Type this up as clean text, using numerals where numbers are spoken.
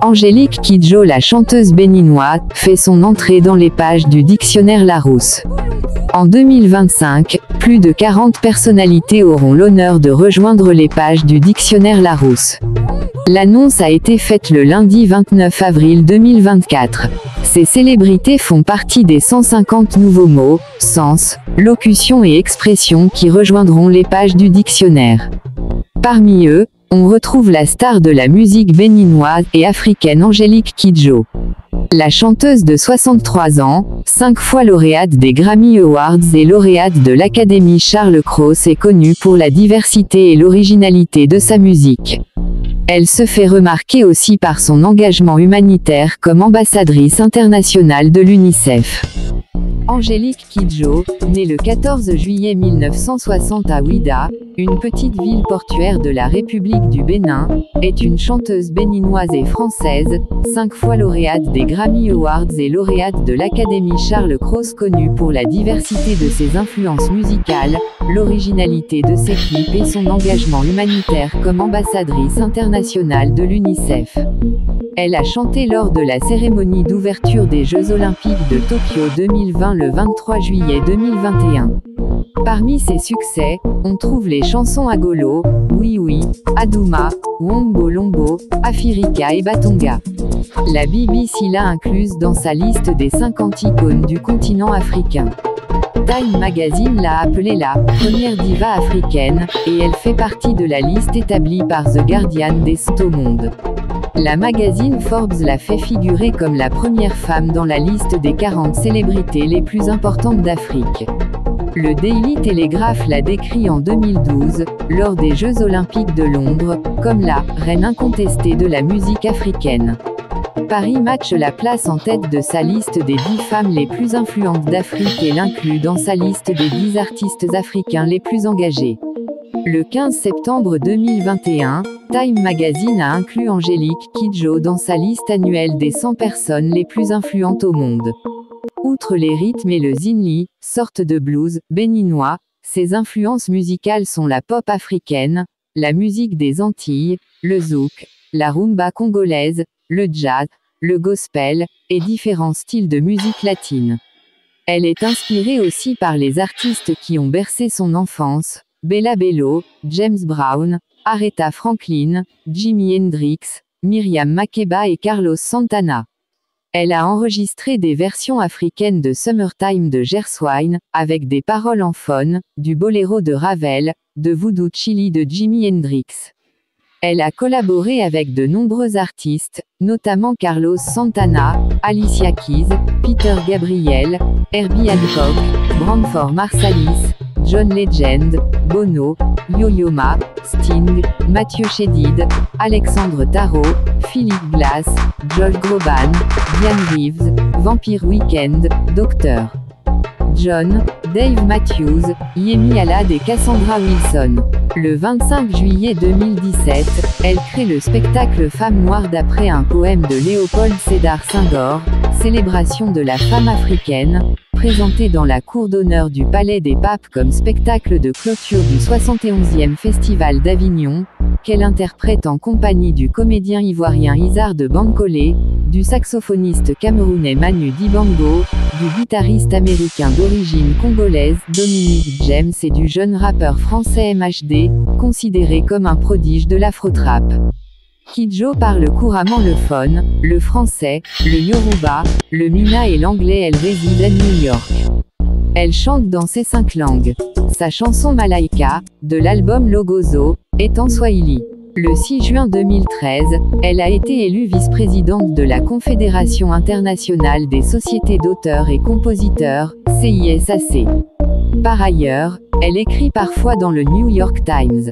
Angélique Kidjo, la chanteuse béninoise, fait son entrée dans les pages du dictionnaire Larousse. En 2025, plus de 40 personnalités auront l'honneur de rejoindre les pages du dictionnaire Larousse. L'annonce a été faite le lundi 29 avril 2024. Ces célébrités font partie des 150 nouveaux mots, sens, locutions et expressions qui rejoindront les pages du dictionnaire. Parmi eux, on retrouve la star de la musique béninoise et africaine Angélique Kidjo. La chanteuse de 63 ans, 5 fois lauréate des Grammy Awards et lauréate de l'Académie Charles Cros, est connue pour la diversité et l'originalité de sa musique. Elle se fait remarquer aussi par son engagement humanitaire comme ambassadrice internationale de l'UNICEF. Angélique Kidjo, née le 14 juillet 1960 à Ouidah, une petite ville portuaire de la République du Bénin, est une chanteuse béninoise et française, 5 fois lauréate des Grammy Awards et lauréate de l'Académie Charles Cros, connue pour la diversité de ses influences musicales, l'originalité de ses clips et son engagement humanitaire comme ambassadrice internationale de l'UNICEF. Elle a chanté lors de la cérémonie d'ouverture des Jeux Olympiques de Tokyo 2020 le 23 juillet 2021. Parmi ses succès, on trouve les chansons Agolo, Oui Oui, Adouma, Wombo Lombo, Afirika et Batonga. La BBC l'a incluse dans sa liste des 50 icônes du continent africain. Time Magazine l'a appelée la première diva africaine, et elle fait partie de la liste établie par The Guardian des 100 au monde. La magazine Forbes l'a fait figurer comme la première femme dans la liste des 40 célébrités les plus importantes d'Afrique. Le Daily Telegraph l'a décrit en 2012, lors des Jeux Olympiques de Londres, comme la « reine incontestée de la musique africaine ». Paris Match la place en tête de sa liste des 10 femmes les plus influentes d'Afrique et l'inclut dans sa liste des 10 artistes africains les plus engagés. Le 15 septembre 2021, Time Magazine a inclus Angélique Kidjo dans sa liste annuelle des 100 personnes les plus influentes au monde. Outre les rythmes et le zinli, sorte de blues béninois, ses influences musicales sont la pop africaine, la musique des Antilles, le zouk, la rumba congolaise, le jazz, le gospel, et différents styles de musique latine. Elle est inspirée aussi par les artistes qui ont bercé son enfance, Bella Bello, James Brown, Aretha Franklin, Jimi Hendrix, Myriam Makeba et Carlos Santana. Elle a enregistré des versions africaines de Summertime de Gershwin, avec des paroles en faune, du boléro de Ravel, de Voodoo Chili de Jimi Hendrix. Elle a collaboré avec de nombreux artistes, notamment Carlos Santana, Alicia Keys, Peter Gabriel, Herbie Hancock, Branford Marsalis, John Legend, Bono, Yo-Yo Ma, Sting, Mathieu Chédid, Alexandre Tarot, Philippe Glass, Josh Groban, Diane Reeves, Vampire Weekend, Dr. John, Dave Matthews, Yemi Alade et Cassandra Wilson. Le 25 juillet 2017, elle crée le spectacle Femme Noire d'après un poème de Léopold Sédar Senghor, célébration de la femme africaine, présenté dans la cour d'honneur du Palais des Papes comme spectacle de clôture du 71e Festival d'Avignon, qu'elle interprète en compagnie du comédien ivoirien Isard de Bankolé, du saxophoniste camerounais Manu Dibango, du guitariste américain d'origine congolaise Dominique James et du jeune rappeur français MHD, considéré comme un prodige de l'afro-trap. Kidjo parle couramment le fon, le français, le yoruba, le mina et l'anglais. Elle réside à New York. Elle chante dans ces 5 langues. Sa chanson Malaika, de l'album Logozo, est en swahili. Le 6 juin 2013, elle a été élue vice-présidente de la Confédération internationale des sociétés d'auteurs et compositeurs, CISAC. Par ailleurs, elle écrit parfois dans le New York Times.